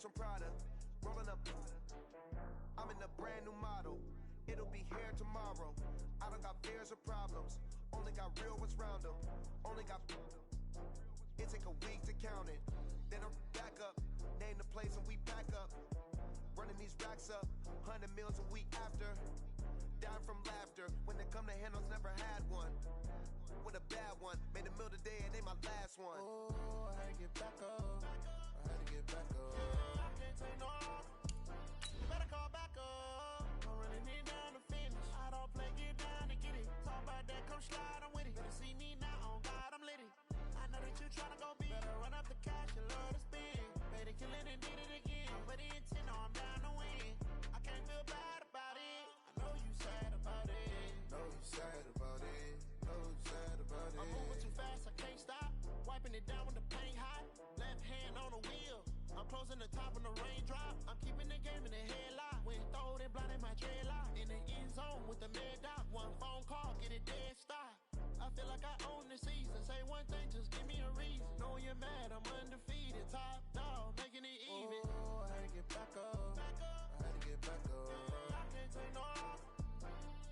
some Prada. Rolling up. I'm in a brand new model. It'll be here tomorrow. I don't got fears or problems. Only got real ones round them. Only got. It take a week to count it. Then I'm back up. Name the place and we back up. Running these racks up. 100 meals a week after. Dying from laughter. When they come to handles, never had one. With a bad one. Made a meal today and they my last one. Oh, I had to get back up. I had to get back up. I can't take no off. You better call back up. I'm running it down to finish. I don't play, get down and get it. Talk about that, come slide, I'm with it. Better see me now, on God, I'm litty. I know that you tryna go big. Better run up the cash, you love to spend. Made a killing and did it again. But the intent, no, I'm down to win. I can't feel bad about it. I know you sad about it. Know you sad about it. Know you sad about it. I'm moving too fast, I can't stop. Wiping it down with the paint hot. Left hand on the wheel. I'm closing the top when the raindrop. I'm keeping the game in the headlock. When throwed and blinded my dreadlock. In the end zone with the mad dot. One phone call, get it dead stop. I feel like I own the season. Say one thing, just give me a reason. Knowing you're mad, I'm undefeated. Top dog, making it even. Oh, I had to get back up. I had to get back up. I can't take no off.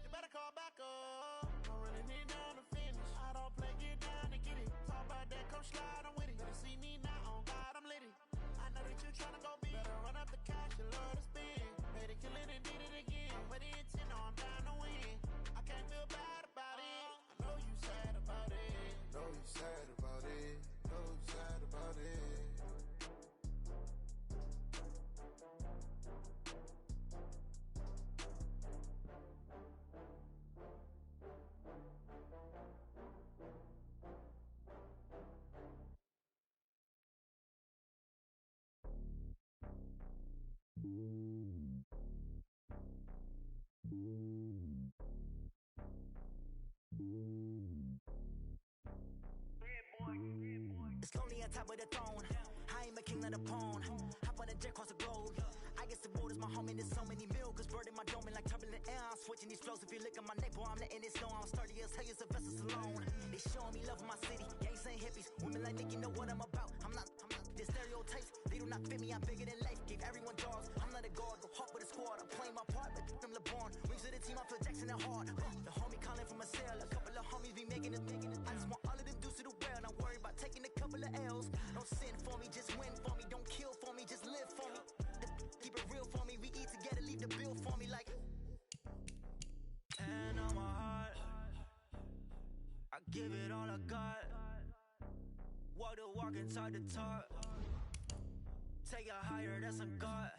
You better call back up. I'm running it down to finish. I don't play, get down and get it. Talk about that, come slide, I'm with it. Better see me now, on God, I'm litty. I know that you tryna go big. Better run up the cash, you love to spend. Made a killing and did it again. But the intent, no, I'm down to win. I can't feel bad about it. I know you sad about it. Know you sad about it. Know you sad about it. It's lonely on top of the throne. I am a king of the pawn. Hop on a jet across the globe. I guess the world is my home and there's so many milkers bird in my dome and like turbulent air. I'm switching these flows. If you look at my neck, boy, I'm letting it snow. I'm sturdy as hell as a vessel alone. They showing me love in my city. Gangs ain't hippies. Women like Nicki know what I'm about. I'm not the stereotypes. They do not fit me. I'm bigger than life. Gave everyone dogs. I'm not a guard. Go hard with a squad. I'm playing my part, but them LeBron. Rings to the team. I feel Jackson and hard. The homie calling from a cell. A couple of homies be making it. I just want all of them dudes to do well. Not worry about taking a couple of L's. Don't sin for me, just win for me. Don't kill for me, just live for me. Keep it real for me. We eat together, leave the bill for me like. And on my heart, I give it all I got. Walk the walk inside the talk. Take it higher, that's a God.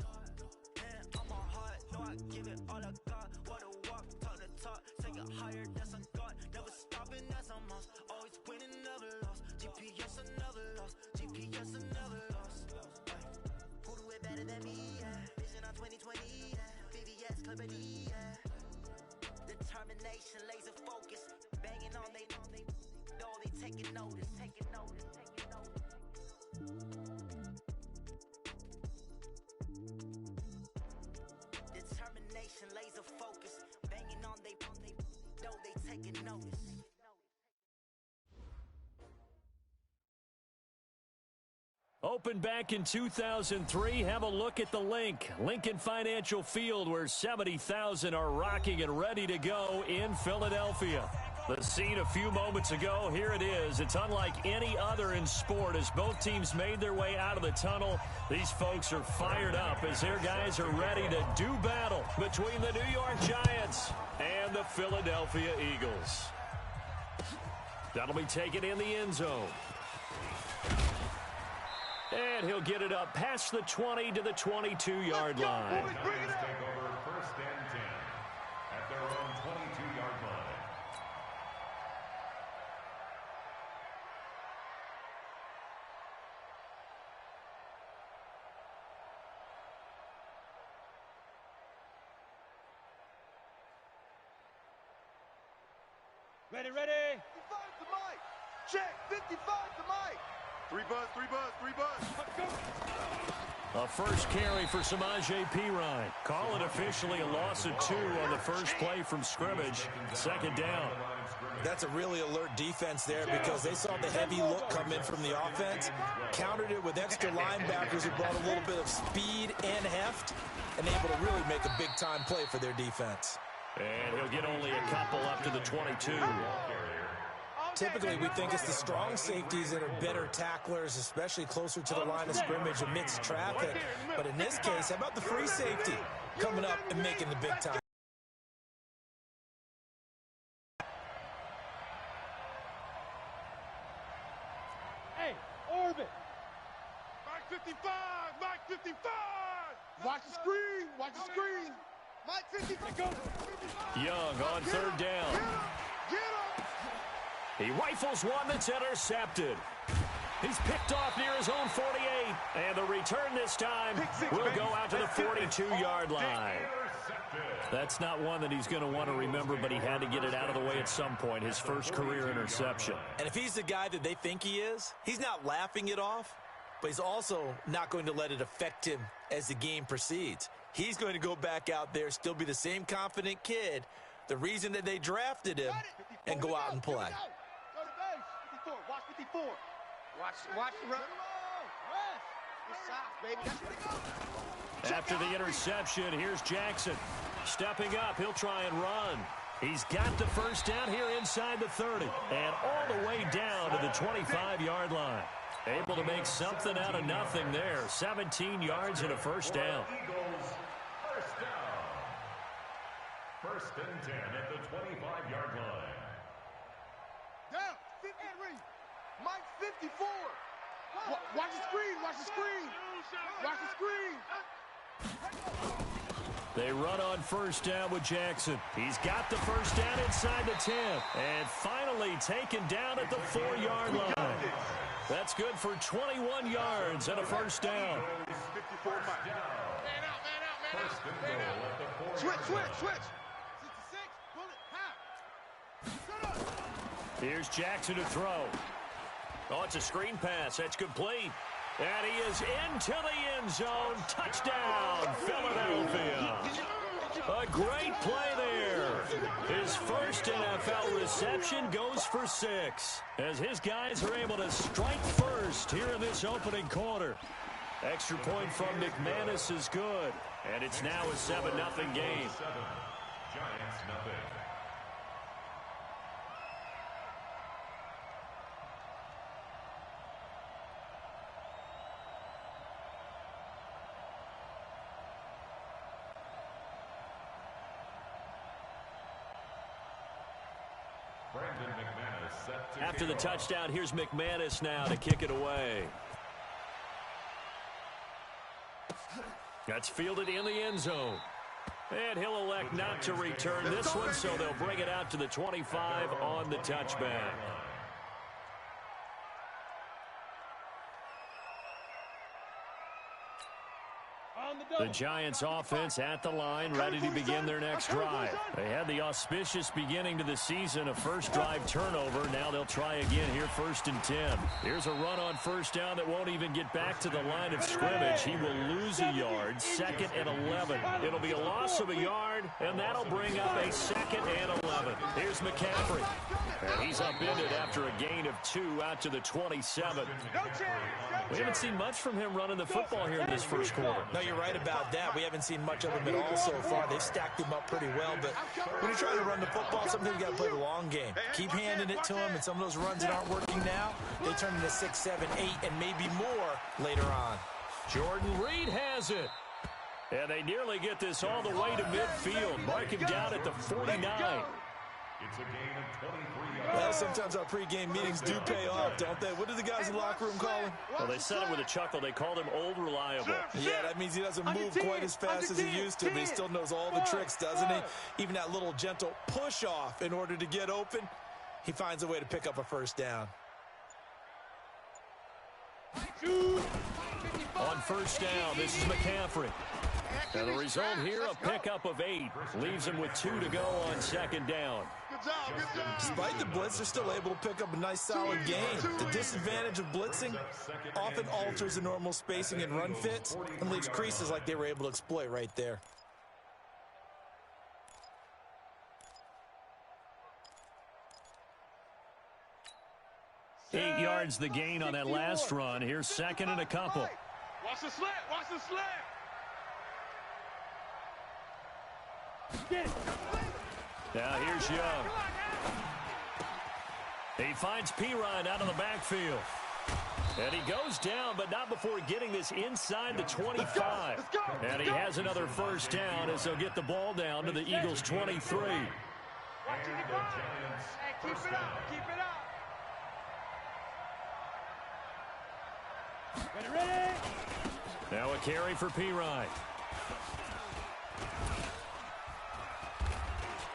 And on my heart, no, I give it all I got. Walk the walk, talk the talk. Take it higher, that's a God. Never stopping, that's a must. Always winning, never lost. GPS, I never lost. GPS, I never lost. Who do it better than me? Yeah. Vision on 2020. Yeah. VVS, Clarity. Yeah. Determination, laser focus. Banging on they know they taking notice. Taking notice. Taking notice. Determination, laser focus. Banging on they know they taking notice. Opened back in 2003. Have a look at the link. Lincoln Financial Field, where 70,000 are rocking and ready to go in Philadelphia. The scene a few moments ago, here it is. It's unlike any other in sport as both teams made their way out of the tunnel. These folks are fired up as their guys are ready to do battle between the New York Giants and the Philadelphia Eagles. That'll be taken in the end zone. And he'll get it up past the 20 to the 22-yard line. Giants take over first and 10 at their own 22-yard line. Ready, ready. 55 to Mike. Check. 55 to Mike. Three buzz. Let's go. A first carry for Samaje Perine. Call it officially a loss of 2 on the first play from scrimmage. Second down. That's a really alert defense there because they saw the heavy look come in from the offense, countered it with extra linebackers who brought a little bit of speed and heft, and able to really make a big-time play for their defense. And he'll get only a couple up to the 22. Typically, we think it's the strong safeties that are better tacklers, especially closer to the line of scrimmage amidst traffic. But in this case, how about the free safety coming up and making the big time? Hey, orbit. Mike 55, Mike 55. Watch the screen, watch the screen. Mike 55. Young on third down. Get him. He rifles one that's intercepted. He's picked off near his own 48. And the return this time will go out to the 42-yard line. That's not one that he's going to want to remember, but he had to get it out of the way at some point, his first career interception. And if he's the guy that they think he is, he's not laughing it off, but he's also not going to let it affect him as the game proceeds. He's going to go back out there, still be the same confident kid, the reason that they drafted him, and go out and play. Go to base. 54. Watch 54. Watch the run. Good socks, baby. That's where they go. After the interception, here's Jackson. Stepping up, he'll try and run. He's got the first down here inside the 30. And all the way down to the 25-yard line. Able to make something out of nothing there. 17 yards and a first down. First down. First and 10 at the 25-yard line. Down. 53. Mike 54. Watch the screen. Watch the screen. Watch the screen. They run on first down with Jackson. He's got the first down inside the 10. And finally taken down at the 4-yard line. That's good for 21 yards and a first down. 54 Mike. Man out, man out, man First and goal at the 4-yard line. Switch. 66, bullet, half. Here's Jackson to throw. Oh, it's a screen pass. That's complete. And he is into the end zone. Touchdown, Philadelphia. A great play there. His first NFL reception goes for 6 as his guys are able to strike first here in this opening quarter. Extra point from McManus is good. And it's now a 7-0 game. Giants nothing. After the touchdown, here's McManus now to kick it away. That's fielded in the end zone. And he'll elect not to return this one, so they'll bring it out to the 25 on the touchback. The Giants offense at the line, ready to begin their next drive. They had the auspicious beginning to the season, a first drive turnover. Now they'll try again here, 1st and 10. Here's a run on first down that won't even get back to the line of scrimmage. He will lose a yard, 2nd and 11. It'll be a loss of a yard, and that'll bring up a 2nd and 11. Here's McCaffrey. And he's upended after a gain of 2 out to the 27. We haven't seen much from him running the football here in this first quarter. No, you're right about that. We haven't seen much of him at all so far. They've stacked him up pretty well, but when you're trying to run the football, sometimes you got to play the long game. Keep handing it to him, and some of those runs that aren't working now, they turn into 6, 7, 8, and maybe more later on. Jordan Reed has it. And they nearly get this all the way to midfield. Mark him down at the 49. It's a gain of 23 yards. Well, sometimes our pregame meetings do pay off, don't they? What do the guys in the locker room call him? Well, they said it with a chuckle. They called him Old Reliable. Yeah, that means he doesn't move quite as fast as he used to, but he still knows all the tricks, doesn't he? Even that little gentle push-off in order to get open, he finds a way to pick up a first down. On first down, this is McCaffrey. And the result here, a pickup of 8. Leaves him with 2 to go on second down. Good job, good job. Despite the blitz, they're still able to pick up a nice, solid gain. The disadvantage of blitzing often alters the normal spacing and run fits and leaves creases like they were able to exploit right there. Eight yards the gain on that last run. Here's second and a couple. Watch the slant, watch the slant. Now here's Young. He finds Pirine out of the backfield. And he goes down, but not before getting this inside the 25. And he has another first down as they'll get the ball down to the Eagles' 23. Watching the ball. Hey, keep it up, keep it up. Ready? Now a carry for Pirine.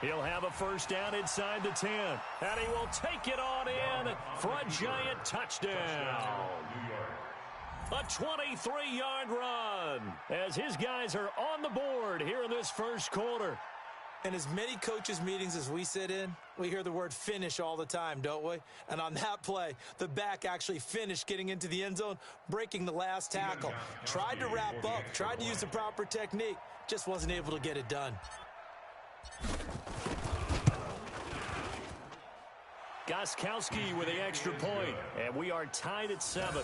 He'll have a first down inside the 10. And he will take it on in for a giant touchdown. A 23-yard run as his guys are on the board here in this first quarter. In as many coaches' meetings as we sit in, we hear the word finish all the time, don't we? And on that play, the back actually finished getting into the end zone, breaking the last tackle. Tried to wrap up, tried to use the proper technique, just wasn't able to get it done. Gostkowski with the extra point, and we are tied at 7.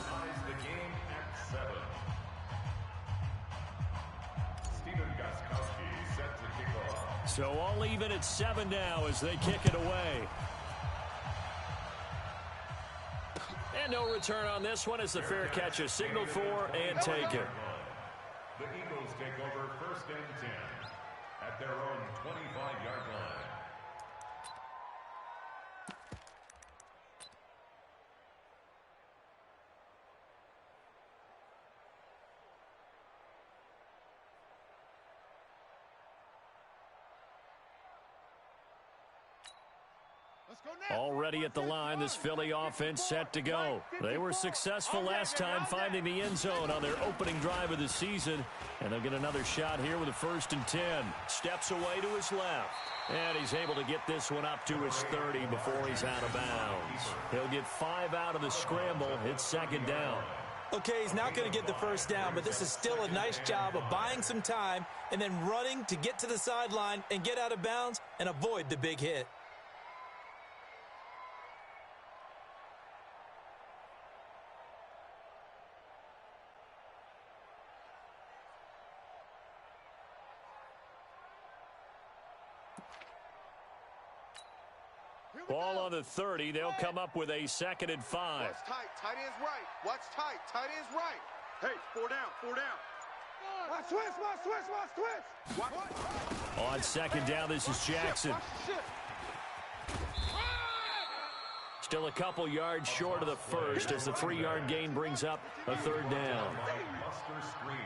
So all even at 7 now as they kick it away. And no return on this one as the fair catch is signaled for and taken. The Eagles take over first and 10 at their own 25-yard line. Already at the line, this Philly offense set to go. They were successful last time finding the end zone on their opening drive of the season, and they'll get another shot here with a first and 10. Steps away to his left, and he's able to get this one up to his 30 before he's out of bounds. He'll get 5 out of the scramble. It's second down. Okay, he's not going to get the first down, but this is still a nice job of buying some time and then running to get to the sideline and get out of bounds and avoid the big hit. Ball on the 30. They'll come up with a second and 5. Watch tight, tight end's right. Watch tight, tight end's right. Hey, 4 down, 4 down. Watch twist, watch twist, watch twist. Watch. On second down, this is Jackson. Still a couple yards short of the first as the 3-yard gain brings up a third down. Buster screen.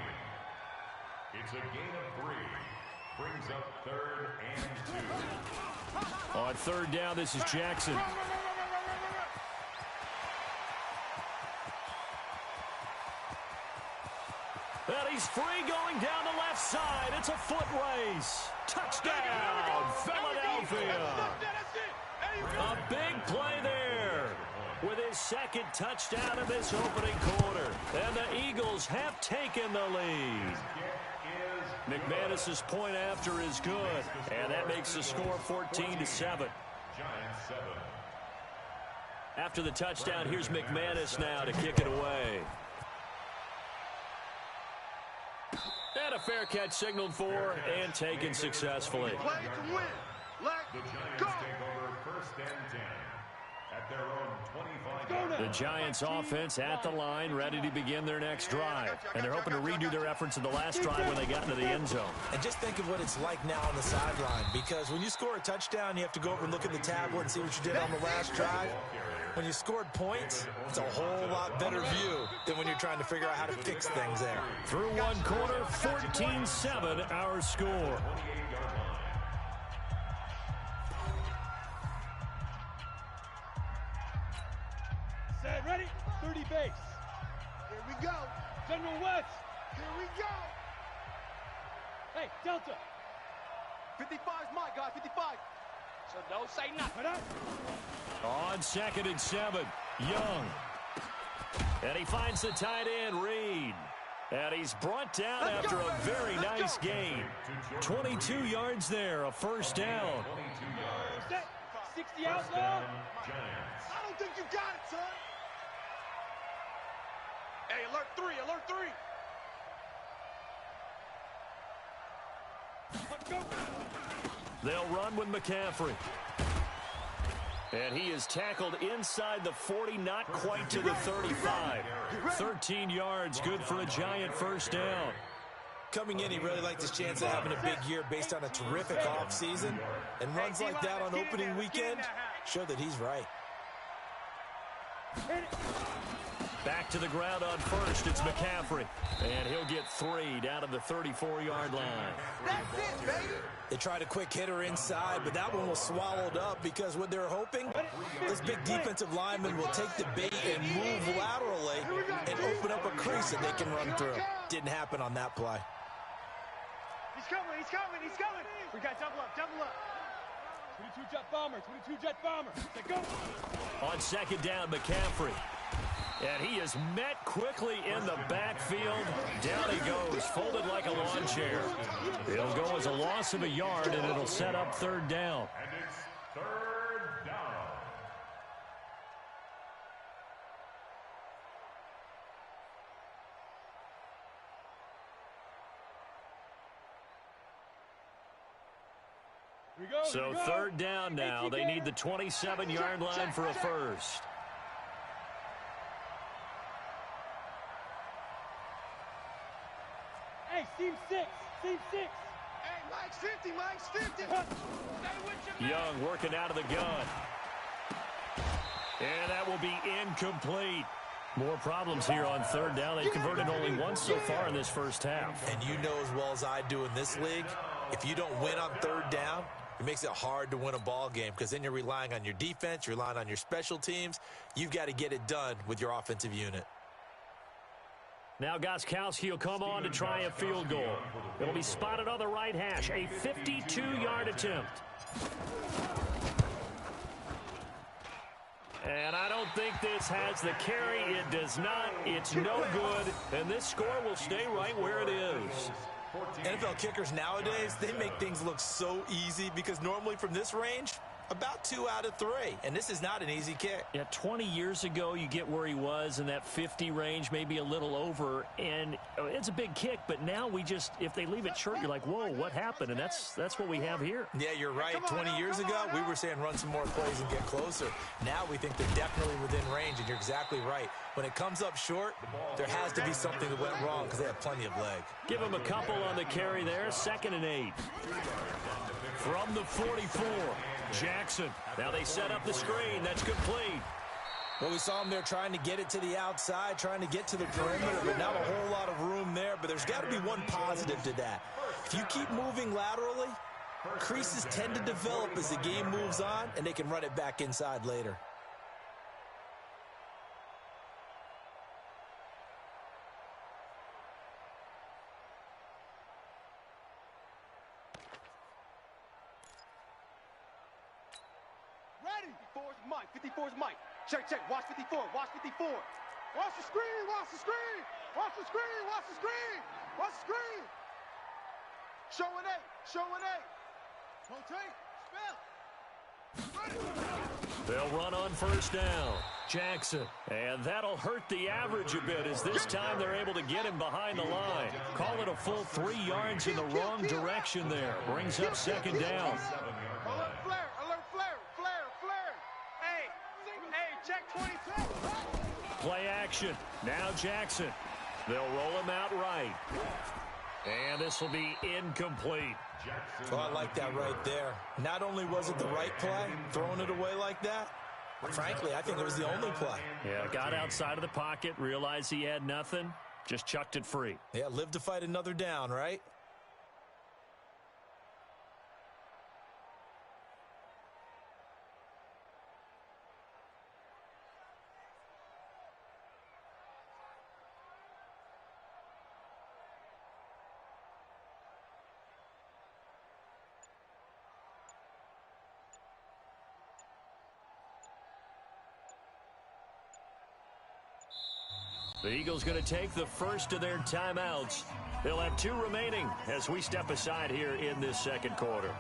It's a gain of 3. Brings up third and 2. On third down, this is Jackson. And he's free going down the left side. It's a foot race. Touchdown, Philadelphia. A big play there with his second touchdown of this opening quarter. And the Eagles have taken the lead. McManus's point after is good, and that makes the score 14-7. Giants 7. After the touchdown, here's McManus now to kick it away. And a fair catch signaled for and taken successfully. Play to win. The Giants take over first and 10 at their own 25. The Giants offense at the line, ready to begin their next drive. And they're hoping to redo their efforts in the last drive when they got into the end zone. And just think of what it's like now on the sideline, because when you score a touchdown, you have to go over and look at the tablet and see what you did on the last drive. When you scored points, it's a whole lot better view than when you're trying to figure out how to fix things there. Through one quarter, 14-7 our score. Set, ready? 30 base. Here we go. General West. Here we go. Hey, Delta. 55's my guy, 55. So don't say nothing. On 2nd and 7, Young. And he finds the tight end, Reed. And he's brought down after a very nice gain. 22 yards there, a first down. 60 outlaw. I don't think you got it, son. Hey, alert 3, alert 3. Let's go. They'll run with McCaffrey. And he is tackled inside the 40, not quite to the 35. 13 yards, good for a Giant first down. Coming in, he really liked his chance of having a big year based on a terrific offseason. And runs like that on opening weekend show that he's right. Back to the ground on first, it's McCaffrey. And he'll get 3 down to the 34-yard line. That's it, baby. They tried a quick hitter inside, but that one was swallowed up because what they're hoping, this big defensive lineman will take the bait and move laterally and open up a crease that they can run through. Didn't happen on that play. He's coming, he's coming, he's coming. We got double up, double up. 22 jet bomber, 22 jet bomber. Let's go. On 2nd down, McCaffrey. And he is met quickly in the backfield. Down he goes, folded like a lawn chair. It'll go as a loss of a yard, and it'll set up 3rd down. And it's 3rd down. Here we go, So here we go. 3rd down now. They need the 27-yard line for a first. Hey, seam 6, seam 6. Hey, Mike's 50, Mike's 50. Stay with your man. Young working out of the gun. And that will be incomplete. More problems here on 3rd down. They've converted only once so far in this first half. And you know as well as I do in this league, if you don't win on 3rd down, it makes it hard to win a ball game because then you're relying on your defense, you're relying on your special teams. You've got to get it done with your offensive unit. Now Gostkowski will come on to try a field goal. It'll be spotted on the right hash. A 52-yard attempt. And I don't think this has the carry. It does not. It's no good. And this score will stay right where it is. NFL kickers nowadays, they make things look so easy because normally from this range, about 2 out of 3. And this is not an easy kick. Yeah, 20 years ago, you get where he was in that 50 range, maybe a little over. And it's a big kick, but now we just, if they leave it short, you're like, whoa, what happened? And that's what we have here. Yeah, you're right. 20 years ago, we were saying run some more plays and get closer. Now we think they're definitely within range, and you're exactly right. When it comes up short, there has to be something that went wrong because they have plenty of leg. Give him a couple on the carry there. 2nd and 8. From the 44, Jackson. Now they set up the screen. That's complete. Well, we saw him there trying to get it to the outside, trying to get to the perimeter, but not a whole lot of room there. But there's got to be one positive to that. If you keep moving laterally, creases tend to develop as the game moves on, and they can run it back inside later. Ready. 54's Mike, 54's Mike. Check, check. Watch 54, watch 54. Watch the screen, watch the screen. Watch the screen, watch the screen. Watch the screen. Showing 8, showing 8. Rotate, spell. They'll run on first down. Jackson. And that'll hurt the average a bit as this time they're able to get him behind the line. Call it a full 3 yards in the wrong direction there. Brings up 2nd down. Alert flare, alert flare, flare, flare. Hey, check 22. Play action. Now Jackson. They'll roll him out right. And this will be incomplete. Well, I like that right there. Not only was it the right play, throwing it away like that, but frankly, I think it was the only play. Yeah, got outside of the pocket, realized he had nothing, just chucked it free. Yeah, live to fight another down, right? The Eagles going to take the first of their timeouts. They'll have 2 remaining as we step aside here in this second quarter.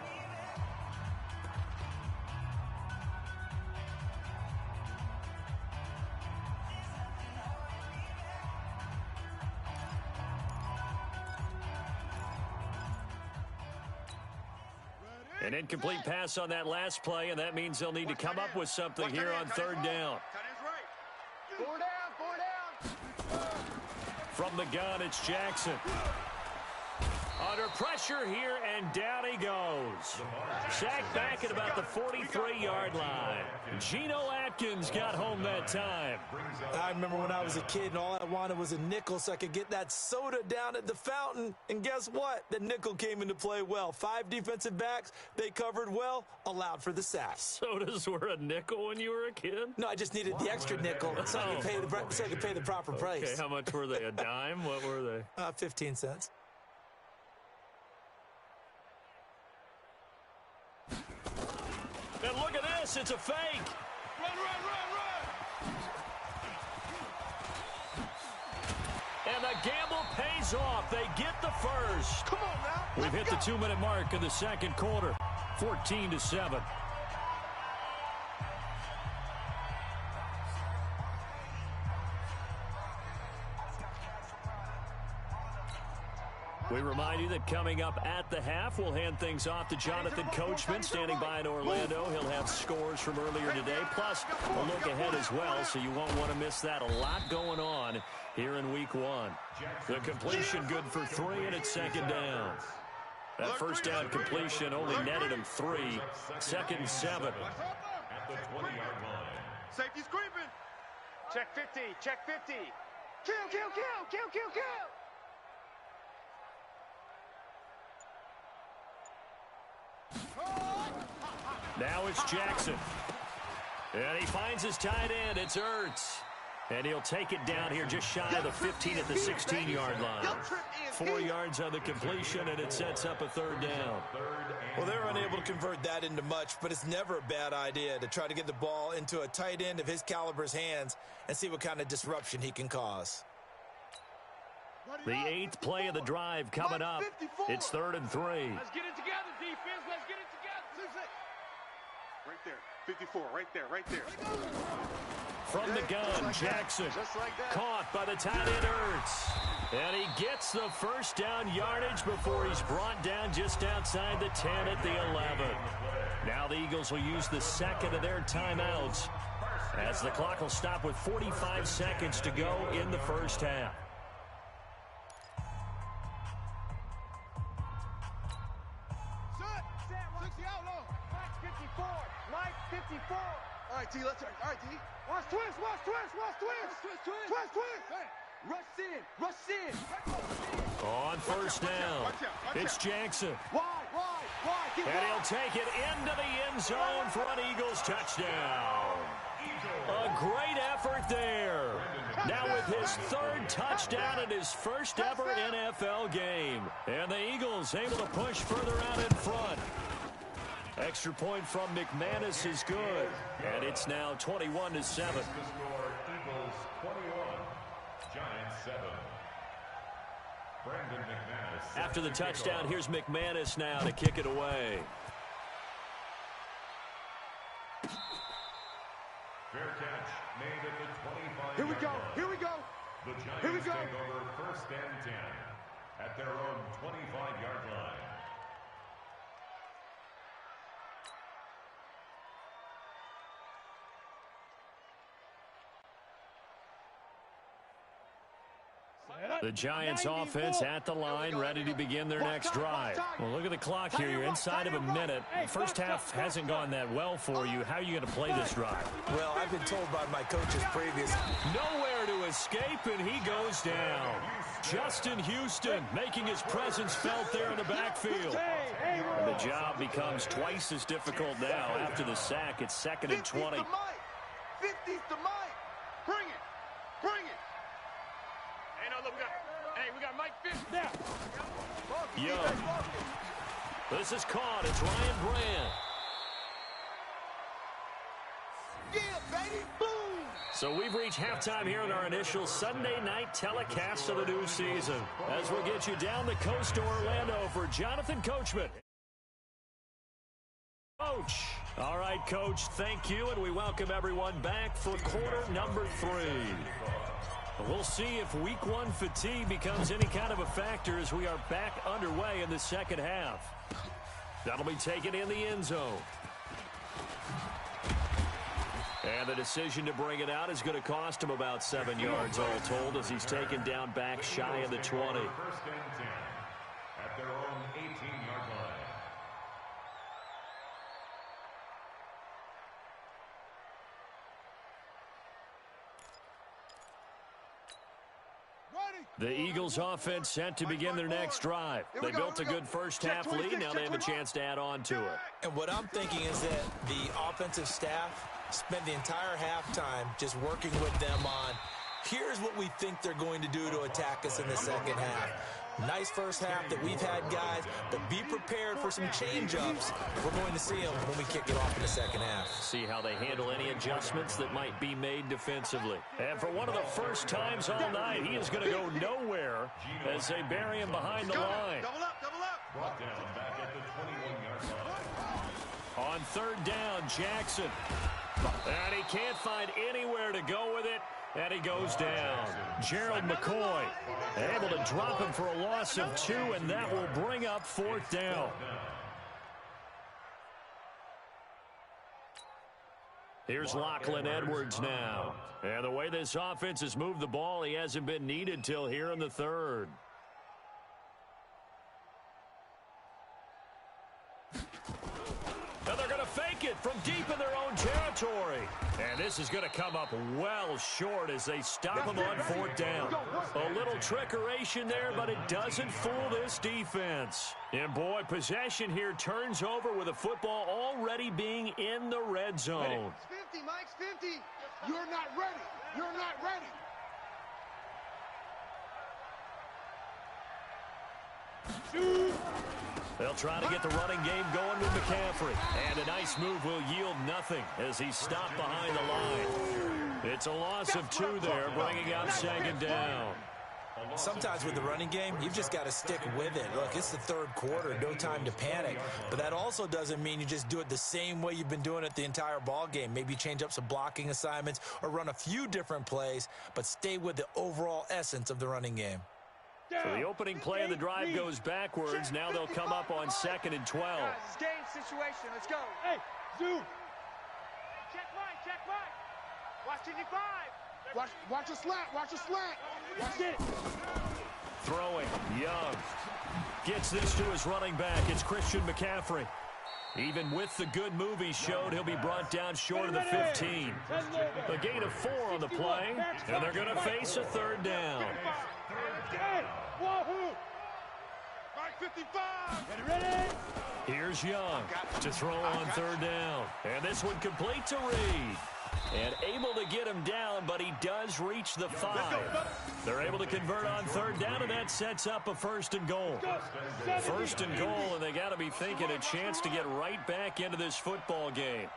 An incomplete pass on that last play, and that means they'll need to come up with something here on third down. Four down. From the gun, it's Jackson. Under pressure here, and down he goes. Sacked back at about the 43-yard line. Geno Atkins got home that time. I remember when I was a kid and all I wanted was a nickel so I could get that soda down at the fountain. And guess what? The nickel came into play well. 5 defensive backs, they covered well, allowed for the sack. Sodas were a nickel when you were a kid? No, I just needed the extra nickel so I could pay the proper price. Okay, how much were they? A dime? What were they? 15 cents. And look at this, it's a fake. Run. And the gamble pays off. They get the first. Come on now. We've hit the 2-minute mark of the second quarter. 14-7. We remind you that coming up at the half, we'll hand things off to Jonathan Coachman, standing by in Orlando. He'll have scores from earlier today, plus a look ahead as well, so you won't want to miss that. A lot going on here in Week 1. The completion good for 3, and it's second down. That first down completion only netted him 3. Second and 7. At the 20-yard line. Safety's creeping. Check 50. Check 50. Kill. Now it's Jackson. And he finds his tight end. It's Ertz. And he'll take it down here just shy of the 15 at the 16-yard line. 4 yards on the completion, and it sets up a third down. Well, they're unable to convert that into much, but it's never a bad idea to try to get the ball into a tight end of his caliber's hands and see what kind of disruption he can cause. The 8th play of the drive coming up. It's 3rd and 3. Let's get it together, defense. Let's get it together. Right there. 54. Right there. From the gun, Jackson. Caught by the tight end, Ertz. And he gets the first down yardage before he's brought down just outside the 10 at the 11. Now the Eagles will use the second of their timeouts as the clock will stop with 45 seconds to go in the first half. Mike 54. All right, T, let's turn. All right, T. Watch twist. Rush in. On first down, Watch out. it's Jackson. Wide. And he'll take it into the end zone for an Eagles touchdown. A great effort there. Now with his 3rd touchdown in his first ever NFL game. And the Eagles able to push further out in front. Extra point from McManus is good. And it's now 21-7. The score, Eagles 21, Giants 7. Brandon McManus. After the touchdown, here's McManus now to kick it away. Fair catch made at the 25-yard Here we go. The Giants take over 1st and 10 at their own 25-yard line. The Giants offense at the line, ready to begin their next drive. Well, look at the clock here. You're inside of a minute. The first half hasn't gone that well for you. How are you going to play this drive? Well, I've been told by my coaches previously. Nowhere to escape, and he goes down. Justin Houston making his presence felt there in the backfield. And the job becomes twice as difficult now after the sack. It's 2nd and 20. 50's the Mike. Bring it. We got Mike 50 now. Young. This is caught. It's Ryan Brand. Yeah, baby. Boom. So we've reached halftime here in our initial Sunday night telecast of the new season. As we'll get you down the coast to Orlando for Jonathan Coachman. Coach. All right, Coach, thank you, and we welcome everyone back for quarter number 3. We'll see if week 1 fatigue becomes any kind of a factor as we are back underway in the second half. That'll be taken in the end zone. And the decision to bring it out is going to cost him about 7 yards all told as he's taken down back shy of the 20. First and 10 at their own 18-yard line. The Eagles offense set to begin their next drive. They built a good first half lead. Now they have a chance to add on to it. And what I'm thinking is that the offensive staff spent the entire halftime just working with them on, here's what we think they're going to do to attack us in the second half. Nice first half that we've had, guys, but be prepared for some change-ups. We're going to see them when we kick it off in the second half. See how they handle any adjustments that might be made defensively. And for one of the first times all night, he is going to go nowhere as they bury him behind the line. Double up, double up. Brought down back at the 21-yard line. On third down, Jackson. And he can't find anywhere to go with it. And he goes down. Gerald McCoy able to drop him for a loss of 2, and that will bring up 4th down. Here's Lachlan Edwards now. And the way this offense has moved the ball, he hasn't been needed till here in the 3rd. And they're going to fake it from deep in their own territory. And this is going to come up well short as they stop him on 4th down. A little trickeration there, but it doesn't fool this defense. And boy, possession here turns over with the football already being in the red zone. It's 50, Mike's 50. You're not ready. You're not ready. Shoot. They'll try to get the running game going with McCaffrey. And a nice move will yield nothing as he's stopped behind the line. It's a loss of 2 there, bringing out 2nd down. Sometimes with the running game, you've just got to stick with it. Look, it's the 3rd quarter, no time to panic. But that also doesn't mean you just do it the same way you've been doing it the entire ball game. Maybe change up some blocking assignments or run a few different plays, but stay with the overall essence of the running game. So the opening play of the drive goes backwards. Now they'll come up on 2nd and 12. Guys, it's game situation. Let's go. Hey, zoom. Check right. Watch 55. Watch a slant. Watch it. Throwing, Young. Gets this to his running back. It's Christian McCaffrey. Even with the good move he showed, he'll be brought down short of the 15. A gain of 4 on the play, and they're going to face a 3rd down. Wahoo! Mike 55. Ready? Here's Young to throw on 3rd down. And this one complete to Reed. And able to get him down, but he does reach the 5. They're able to convert on 3rd down, and that sets up a 1st and goal. 1st and goal, and they got to be thinking a chance to get right back into this football game.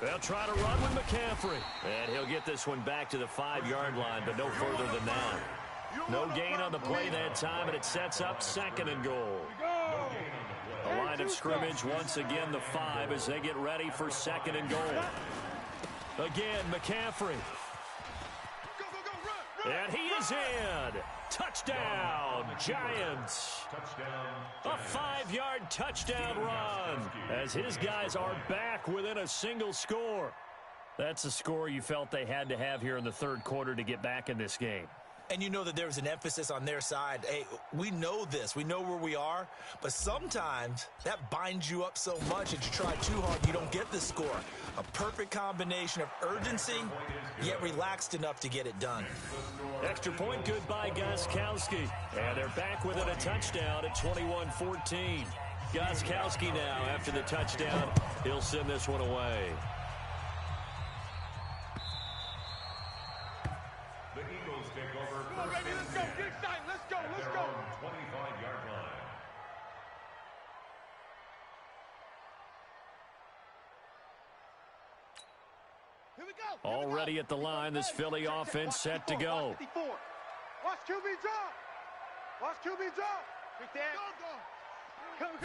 They'll try to run with McCaffrey. And he'll get this one back to the 5-yard line, but no further than that. No gain on the play that time, and it sets up 2nd and goal. The line of scrimmage, once again, the 5 as they get ready for 2nd and goal. Again, McCaffrey. And he is in. Touchdown, Giants. A 5-yard touchdown run as his guys are back within a single score. That's a score you felt they had to have here in the 3rd quarter to get back in this game. And you know that there was an emphasis on their side. Hey, we know this. We know where we are. But sometimes that binds you up so much that you try too hard, you don't get the score. A perfect combination of urgency, yet relaxed enough to get it done. Extra point good by Gostkowski. And they're back within a touchdown at 21-14. Gostkowski now, after the touchdown, he'll send this one away. The Eagles take over. Come on, baby, let's go. Get excited. Let's go. 25-yard Already at the line, this Philly offense set to go. Watch QB drop. Watch QB drop. Come.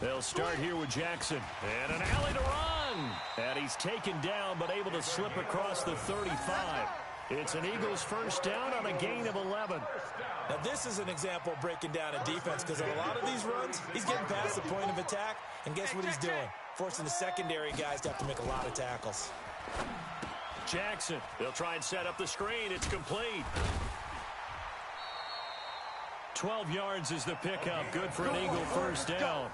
They'll start here with Jackson. And an alley to run. And he's taken down, but able to slip across the 35. It's an Eagles first down on a gain of 11. Now, this is an example of breaking down a defense because on a lot of these runs, he's getting past the point of attack, and guess what he's doing? Forcing the secondary guys to have to make a lot of tackles. Jackson, they'll try and set up the screen. It's complete. 12 yards is the pickup. Good for an Eagle first down.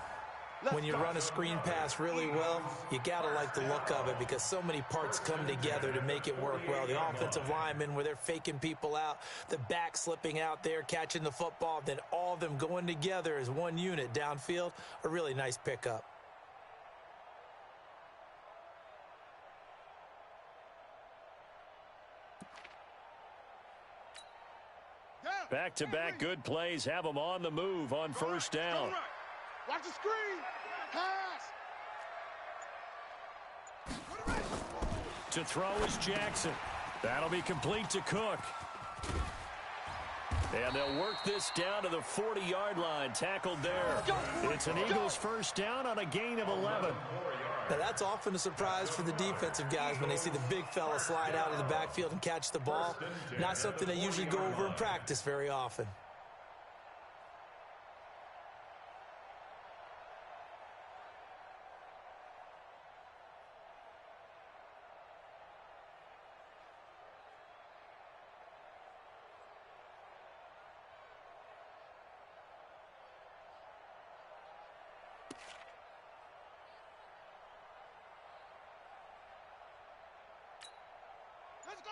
When you run a screen pass really well, you got to like the look of it because so many parts come together to make it work well. The offensive linemen, where they're faking people out, the back slipping out there, catching the football, then all of them going together as one unit downfield, a really nice pickup. Back-to-back good plays have them on the move on first down. Watch the screen. Pass. To throw is Jackson. That'll be complete to Cook. And they'll work this down to the 40-yard line. Tackled there. It's an Eagles first down on a gain of 11. Now, that's often a surprise for the defensive guys when they see the big fella slide out of the backfield and catch the ball. Not something they usually go over in practice very often.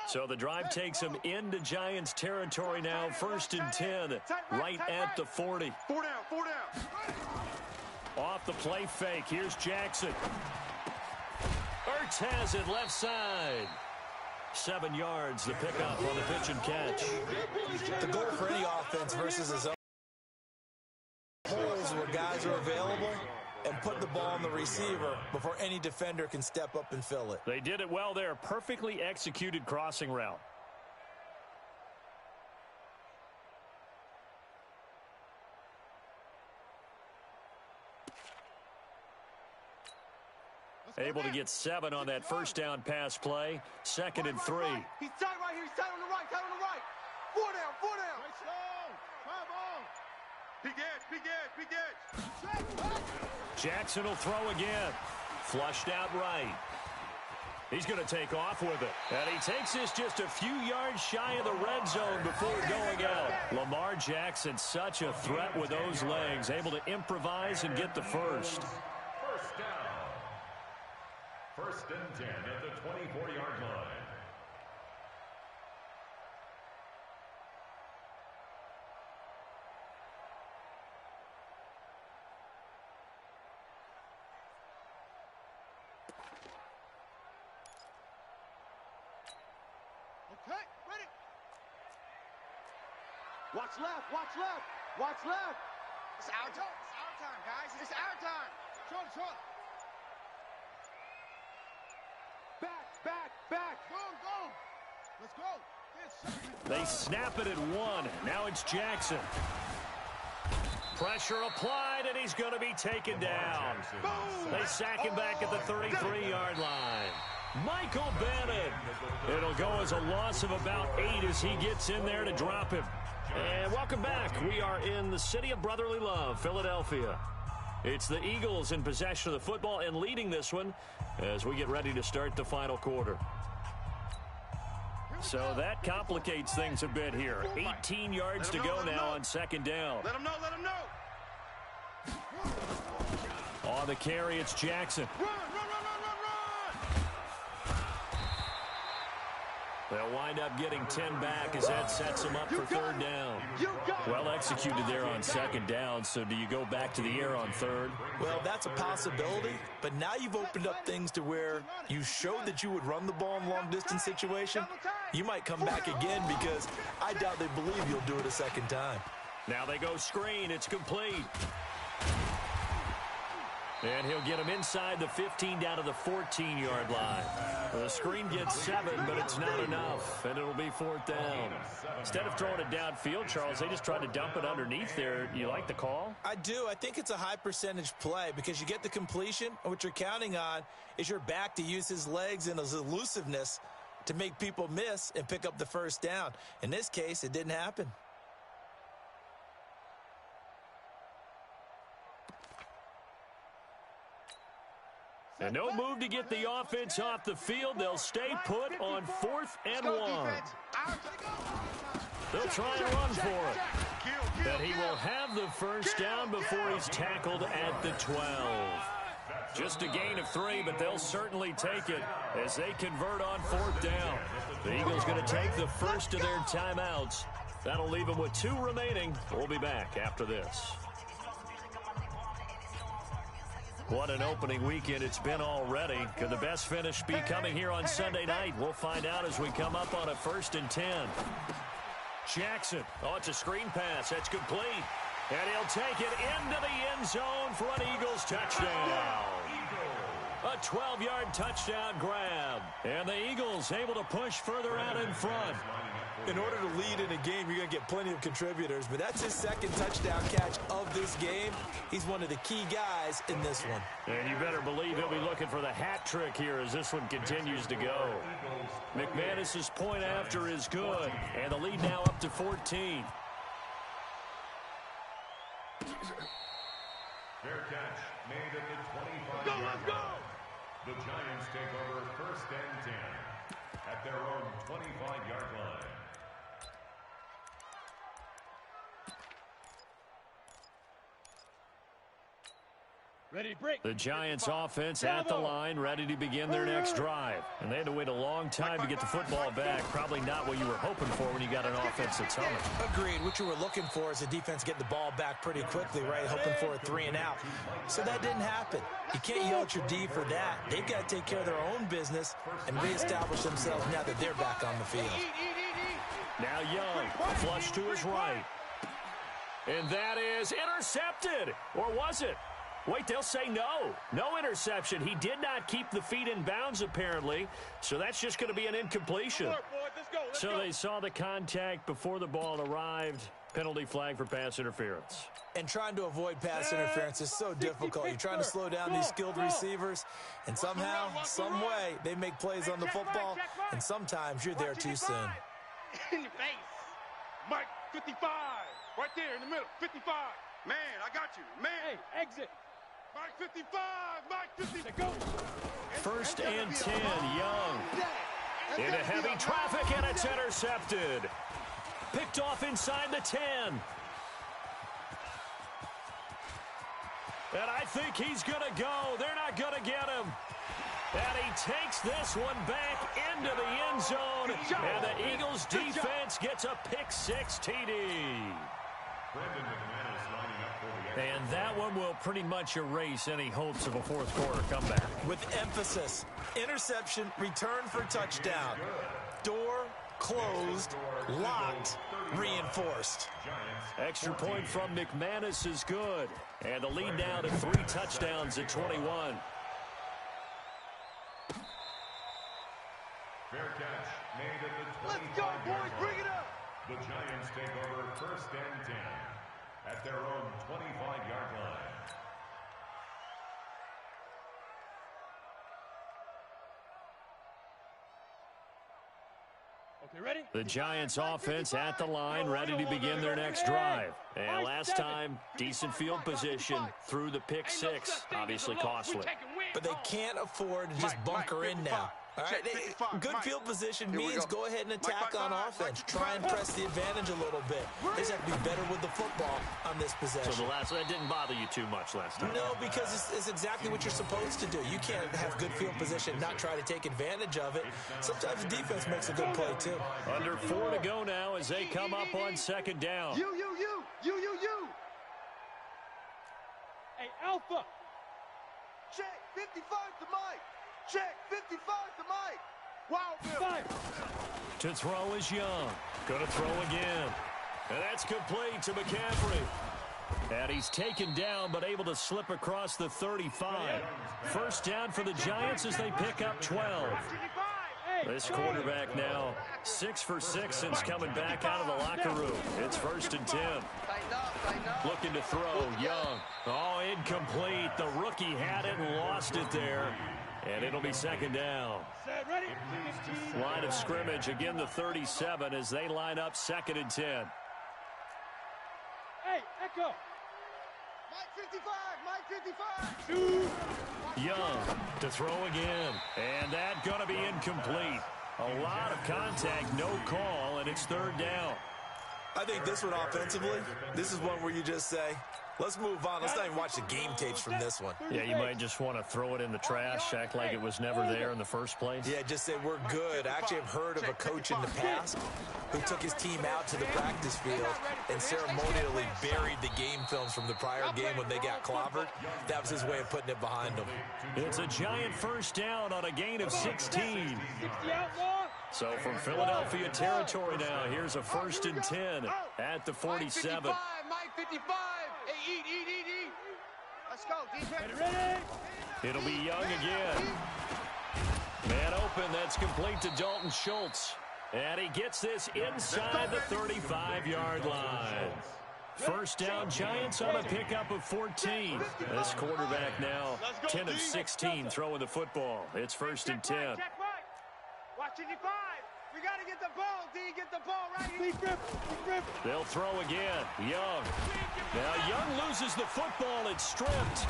So the drive takes them into Giants territory now. First and 10, right at the 40. 4 down. Off the play fake. Here's Jackson. Ertz has it left side. 7 yards, the pickup on the pitch and catch. The goal for any offense versus his own holes where guys are available and put the ball on the receiver before any defender can step up and fill it. They did it well there. Perfectly executed crossing route. Able to get 7 on that first down pass play. Second and 3. He's tight right here. He's tight on the right. 4 down. Right slow. Big edge. Jackson will throw again. Flushed out right. He's going to take off with it. And he takes this just a few yards shy of the red zone before going out. Lamar Jackson, such a threat with those legs. Able to improvise and get the first. First down. First and 10 at the 24-yard line. Okay, ready. Watch left. It's our time, guys. It's our time. Short. Back. Go. Let's go. They snap it at 1. Now it's Jackson. Pressure applied, and he's going to be taken down. They sack him back at the 33-yard line. Michael Bennett. It'll go as a loss of about 8 as he gets in there to drop him. And welcome back. We are in the city of brotherly love, Philadelphia. It's the Eagles in possession of the football and leading this one as we get ready to start the final quarter. So that complicates things a bit here. 18 yards to go now on second down. Let him know. On the carry, it's Jackson. Run. They'll wind up getting 10 back as that sets them up for third down. Well executed there on second down, so do you go back to the air on third? Well, that's a possibility, but now you've opened up things to where you showed that you would run the ball in long-distance situation. You might come back again because I doubt they believe you'll do it a second time. Now they go screen. It's complete. And he'll get him inside the 15 down to the 14-yard line. The screen gets 7, but it's not enough, and it'll be 4th down. Instead of throwing it downfield, Charles, they just tried to dump it underneath there. You like the call? I do. I think it's a high-percentage play because you get the completion, and what you're counting on is your back to use his legs and his elusiveness to make people miss and pick up the first down. In this case, it didn't happen. And no move to get the offense off the field. They'll stay put on 4th and 1. They'll try and run for it. And he will have the first down before he's tackled at the 12. Just a gain of 3, but they'll certainly take it as they convert on 4th down. The Eagles going to take the first of their timeouts. That'll leave them with 2 remaining. We'll be back after this. What an opening weekend it's been already. Could the best finish be coming here on Sunday night? We'll find out as we come up on a 1st and 10. Jackson. Oh, it's a screen pass. That's complete. And he'll take it into the end zone for an Eagles touchdown. A 12-yard touchdown grab. And the Eagles able to push further out in front. In order to lead in a game, you're going to get plenty of contributors, but that's his 2nd touchdown catch of this game. He's one of the key guys in this one. And you better believe he'll be looking for the hat trick here as this one continues to go. McManus's point after is good, and the lead now up to 14. Fair catch made at the 25-yard line. The Giants take over 1st and 10 at their own 25-yard line. Ready to break. The Giants offense at the line, ready to begin their next drive. And they had to wait a long time to get the football back. Probably not what you were hoping for when you got an offense that's humming. Agreed. What you were looking for is a defense getting the ball back pretty quickly, right? Hoping for a 3 and out. So that didn't happen. You can't yell at your D for that. They've got to take care of their own business and reestablish themselves now that they're back on the field. Now Young, flush to his right. And that is intercepted. Or was it? Wait, they'll say no. No interception. He did not keep the feet in bounds, apparently. So that's just going to be an incompletion. So they saw the contact before the ball arrived. Penalty flag for pass interference. And trying to avoid pass interference is so difficult. You're trying to slow down these skilled receivers, and somehow, some way, they make plays on the football, and sometimes you're there too soon. In your face. Mike, 55. Right there in the middle. 55. Man, I got you. Man. Hey, exit. Mike 55. Mike 55. Go. 1st and 10, Young. Into heavy traffic, and it's intercepted. Picked off inside the 10. And I think he's going to go. They're not going to get him. And he takes this one back into the end zone. And the Eagles defense gets a pick-6 TD. And that one will pretty much erase any hopes of a 4th quarter comeback. With emphasis, interception, return for touchdown. Door closed, locked, reinforced. Extra point from McManus is good. And the lead now to 3 touchdowns at 21. Fair catch made at the 25-yard line. Let's go, boys. Bring it up. The Giants take over 1st and 10 at their own 25-yard line. Okay, ready? The Giants offense at the line, ready to begin their next drive. And last time, decent field position through the pick-6, obviously costly. But they can't afford to just bunker in now. All right, good field position means go ahead and attack on offense. Try and press the advantage a little bit. They just have to be better with the football on this possession. So that didn't bother you too much last time? No, because it's exactly what you're supposed to do. You can't have good field position and not try to take advantage of it. Sometimes the defense makes a good play, too. Under 4 to go now as they come up on 2nd down. You. Hey, Alpha. Check, 55 to Mike. Check, 55 to Mike. Wow, to throw is Young. Going to throw again. And that's complete to McCaffrey. And he's taken down, but able to slip across the 35. First down for the Giants as they pick up 12. This quarterback now 6 for 6 since coming back out of the locker room. It's 1st and 10. Looking to throw, Young. Oh, incomplete. The rookie had it and lost it there. And it'll be 2nd down. Line of scrimmage, again the 37 as they line up 2nd and 10. Hey, Echo. Mike 55, Mike 55. Young to throw again. And that going to be incomplete. A lot of contact, no call, and it's 3rd down. I think this one offensively, this is one where you just say, let's move on. Let's not even watch the game tapes from this one. Yeah, you might just want to throw it in the trash, act like it was never there in the first place. Yeah, just say we're good. I actually have heard of a coach in the past who took his team out to the practice field and ceremonially buried the game films from the prior game when they got clobbered. That was his way of putting it behind them. It's a Giant first down on a gain of 16. So from Philadelphia territory now, here's a 1st and 10 at the 47. Mike 55. Hey, eat. Let's go, defense. It'll be Young again. Man open, that's complete to Dalton Schultz. And he gets this inside the 35-yard line. First down, Giants on a pickup of 14. This quarterback now 10 of 16 throwing the football. It's 1st and 10. Watch 55. We got to get the ball, D. Get the ball right here. They'll throw again. Young. Now Young loses the football. It's stripped.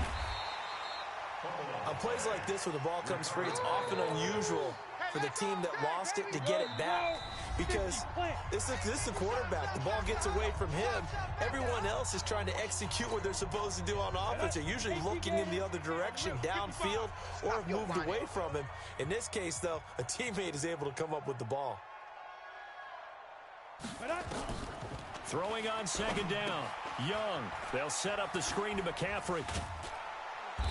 On plays like this where the ball comes free, it's often unusual for the team that lost it to get it back. Because this is the quarterback. The ball gets away from him. Everyone else is trying to execute what they're supposed to do on offense. They're usually looking in the other direction, downfield, or have moved away from him. In this case, though, a teammate is able to come up with the ball. Throwing on 2nd down. Young. They'll set up the screen to McCaffrey.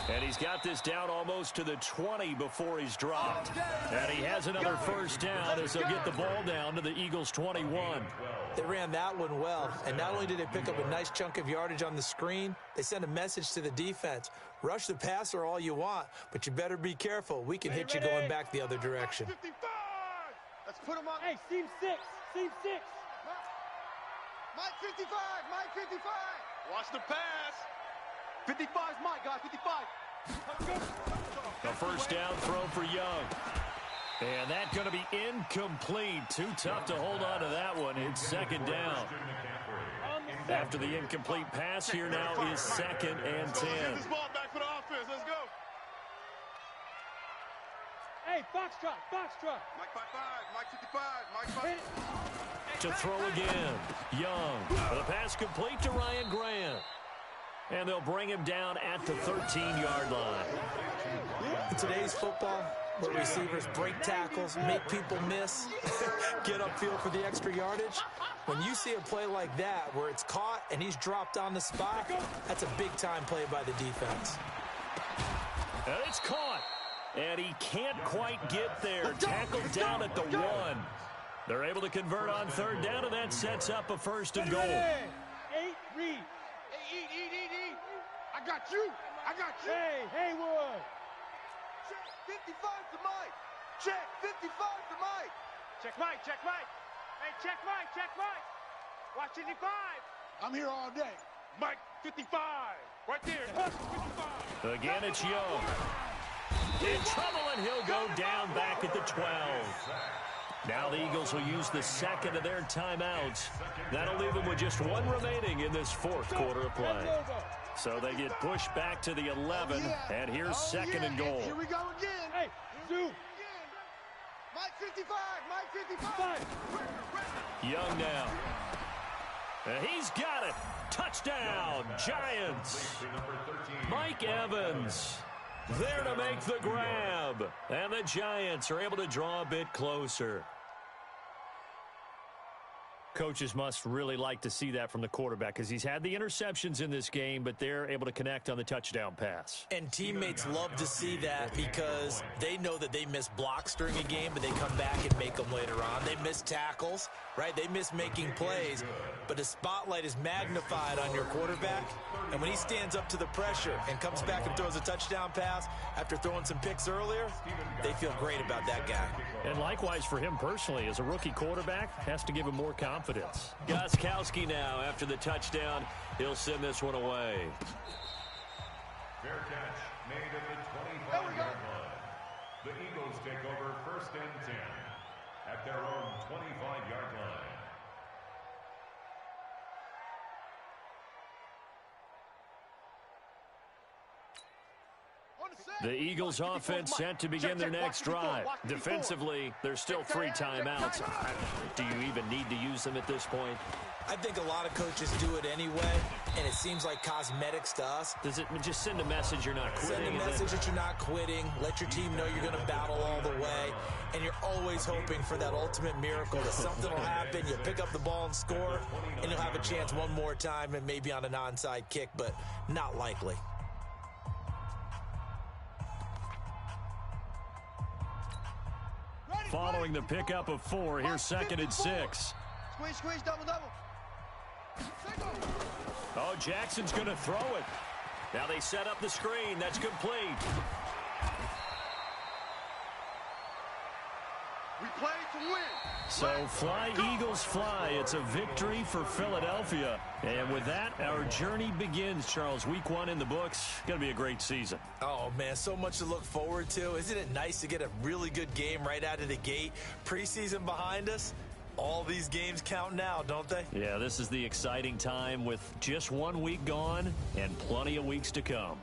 And he's got this down almost to the 20 before he's dropped. And he has another first down as they'll get the ball down to the Eagles' 21. They ran that one well, and not only did they pick up a nice chunk of yardage on the screen, they sent a message to the defense. Rush the passer all you want, but you better be careful. We can hit you going back the other direction. 55. Let's put him on. Hey, seam 6. Mike 55, Mike 55. Watch the pass. 55's Mike, guys, 55. The first down throw for Young. And that's going to be incomplete. Too tough to hold on to that one. It's 2nd down. After the incomplete pass, here now is 2nd and 10. Get this ball back for the offense. Let's go. Hey, Foxtrot. Mike 55, Mike 55, Mike 55. To throw again. Young. The pass complete to Ryan Grant. And they'll bring him down at the 13-yard line. In today's football, where receivers break tackles, make people miss, get upfield for the extra yardage, when you see a play like that where it's caught and he's dropped on the spot, that's a big-time play by the defense. And it's caught. And he can't quite get there. Tackled down at the 1. They're able to convert on 3rd down, and that sets up a 1st and goal. 8, read. Hey, eat. I got you. Hey, Haywood. Check 55 to Mike. Check 55 to Mike. Check Mike. Hey, check Mike. Watch 55. I'm here all day. Mike 55. Right there. 55. Again, it's Young. In trouble, and he'll go down back at the 12. Now the Eagles will use the 2nd of their timeouts. That'll leave them with just 1 remaining in this 4th quarter of play. So they get pushed back to the 11, and here's 2nd and goal. Here we go again. Hey, Zoo. Mike 55, Mike 55. Young now. And he's got it. Touchdown, Giants. Mike Evans there to make the grab. And the Giants are able to draw a bit closer. Coaches must really like to see that from the quarterback because he's had the interceptions in this game, but they're able to connect on the touchdown pass. And teammates love to see that because they know that they miss blocks during a game, but they come back and make them later on. They miss tackles, right? They miss making plays, but the spotlight is magnified on your quarterback. And when he stands up to the pressure and comes back and throws a touchdown pass after throwing some picks earlier, they feel great about that guy. And likewise for him personally, as a rookie quarterback, has to give him more confidence. Gostkowski now after the touchdown. He'll send this one away. Fair catch made at the 25-yard line. The Eagles take over 1st and 10 at their own 25-yard line. The Eagles offense set to begin their next drive. Defensively, there's still 3 timeouts. Do you even need to use them at this point? I think a lot of coaches do it anyway, and it seems like cosmetics to us. Does it just send a message you're not quitting? Send a message that you're not quitting. Let your team know you're going to battle all the way, and you're always hoping for that ultimate miracle that something will happen, you pick up the ball and score, and you'll have a chance one more time and maybe on an onside kick, but not likely. Following the pickup of 4, here's 2nd and 6. Squeeze, double. Oh, Jackson's going to throw it. Now they set up the screen. That's complete. We play to win. So fly, Eagles, fly. It's a victory for Philadelphia. And with that, our journey begins, Charles. Week 1 in the books. Going to be a great season. Oh, man, so much to look forward to. Isn't it nice to get a really good game right out of the gate? Preseason behind us. All these games count now, don't they? Yeah, this is the exciting time with just 1 week gone and plenty of weeks to come.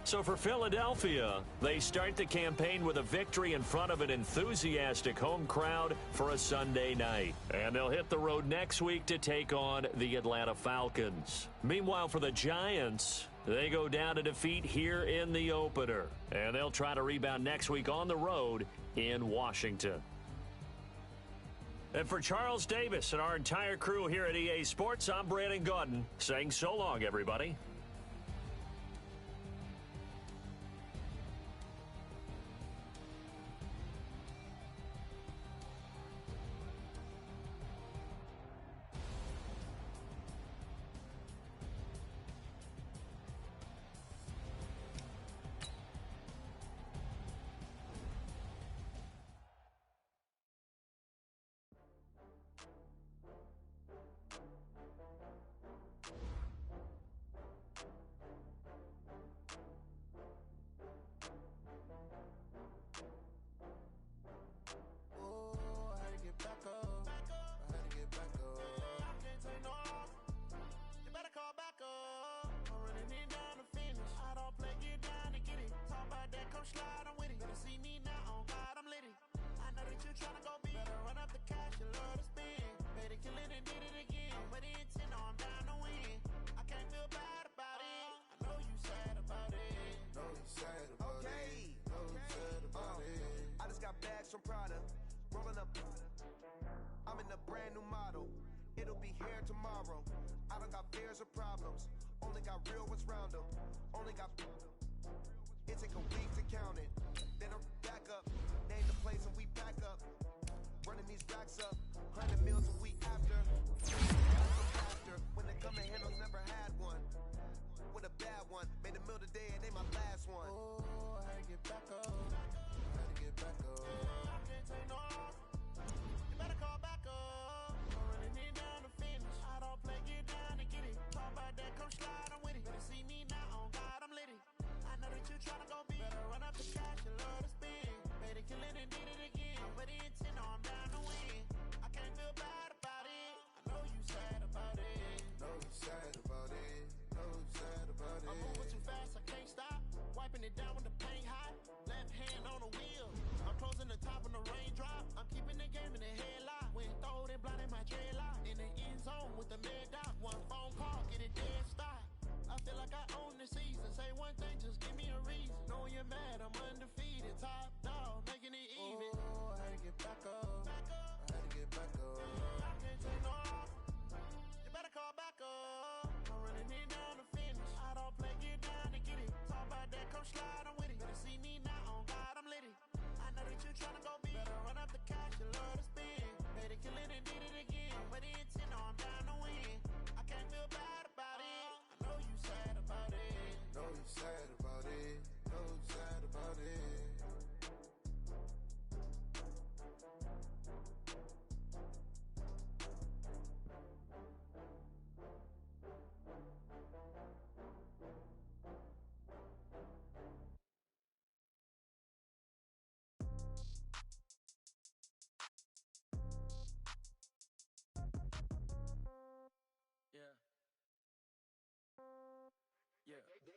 So for Philadelphia, they start the campaign with a victory in front of an enthusiastic home crowd for a Sunday night. And they'll hit the road next week to take on the Atlanta Falcons. Meanwhile, for the Giants, they go down to defeat here in the opener. And they'll try to rebound next week on the road in Washington. And for Charles Davis and our entire crew here at EA Sports, I'm Brandon Gaudin saying so long, everybody. From Prada, rolling up. I'm in a brand new model. It'll be here tomorrow. I don't got fears or problems. Only got real ones round them. Only got. It take a week to count it. Then I'm back up. Name the place and we back up. Running these racks up. 100 meals a week after. When they come to handles, never had one. With a bad one. Made a meal today and they my last one. Oh, I had to get back up. I had to get back up. You better call back up. I'm running it down to finish. I don't play, get down and get it. Talk about that, come slide, I'm with it. Better see me now, on God, I'm litty. I know that you tryna go big. Better run up the cash, you love to spin. Made it, kill it, and did it again. But the intent, no, I'm down to win. I can't feel bad about it. I know you sad about it. Know you sad about it. Know you sad about it. I'm moving too fast, I can't stop. Wiping it down with the paint hot. Left hand on the wheel. I'm closing the top when the raindrop. I'm keeping the game in the headlock. When throwed and blinded my dreadlock. In the end zone with the mad dot. One phone call, get it dead stop. I feel like I own the season. Say one thing, just give me a reason. Knowing you're mad, I'm undefeated. Top dog, making it even. Oh, I had to get back up. I had to get back up.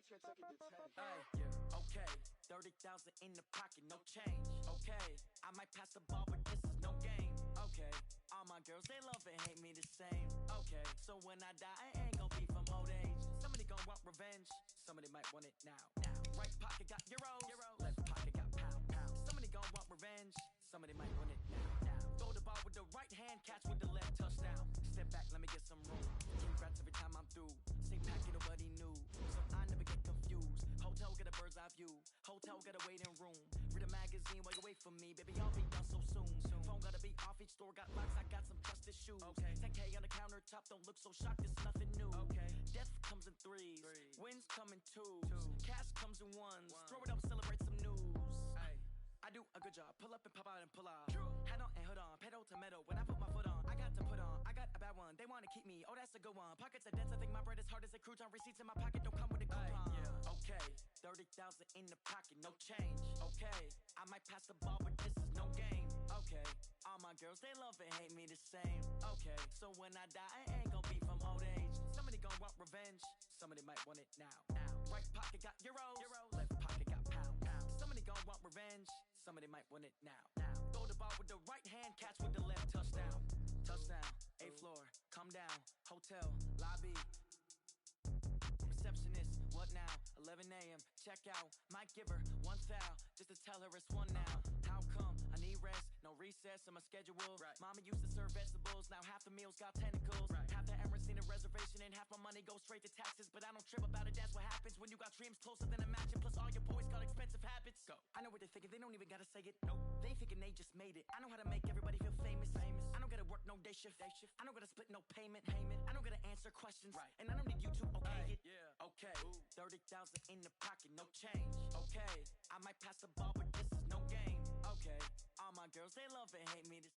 Okay, 30,000 in the pocket, no change. Okay, I might pass the ball, but this is no game. Okay, all my girls, they love and hate me the same. Okay, so when I die, I ain't gon' be from old age. Somebody gon' want revenge, somebody might want it now. Right pocket got euros, left pocket got pound. Somebody gon' want revenge, somebody might want it now. Throw the ball with the right hand, catch with the left, touchdown. Step back, let me get some room. Congrats every time I'm through. Same packet, nobody knew, so I never get confused. Hotel get a bird's eye view, hotel get a waiting room. Read a magazine while you wait for me, baby, I'll be done so soon. Phone gotta be off, each store got locks, I got some trusted shoes. 10K on the countertop, don't look so shocked, it's nothing new. Death comes in threes, wins come in twos, cash comes in ones. Throw it up, celebrate some news. I do a good job, pull up and pop out and pull out. Head on and hood on, pedal to metal. When I put my foot on, I got to put on. I got a bad one, they wanna keep me, oh that's a good one. Pockets are dense, I think my bread is hard as a crouton. Receipts in my pocket don't come with a coupon. Okay, 30,000 in the pocket, no change. Okay, I might pass the ball, but this is no game. Okay, all my girls, they love and hate me the same. Okay, so when I die, I ain't gon' be from old age. Somebody gon' want revenge, somebody might want it now. Right pocket got euros, left pocket got pound. Somebody gon' want revenge, somebody might want it now. Throw the ball with the right hand, catch with the left, touchdown. Touchdown, 8th floor, come down, hotel, lobby. Receptionist, what now? 11 a.m., check out. Might give her one foul, just to tell her it's one now. How come? I need rest, no recess in my schedule. Mama used to serve vegetables, now half the meals got tentacles. Half the errands need a reservation and half my money goes straight to taxes. But I don't trip about it, that's what happens when you got dreams closer than a mansion. Plus all your boys got expensive habits. Go. I know what they're thinking, they don't even gotta say it. Nope. They thinking they just made it. I know how to make everybody feel famous. I don't gotta work no day shift. I don't gotta split no payment. I don't gotta answer questions. And I don't need you to okay it. Okay, 30,000 in the pocket, no change. Okay, I might pass the ball, but this is no game. Okay, all my girls, they love and hate me this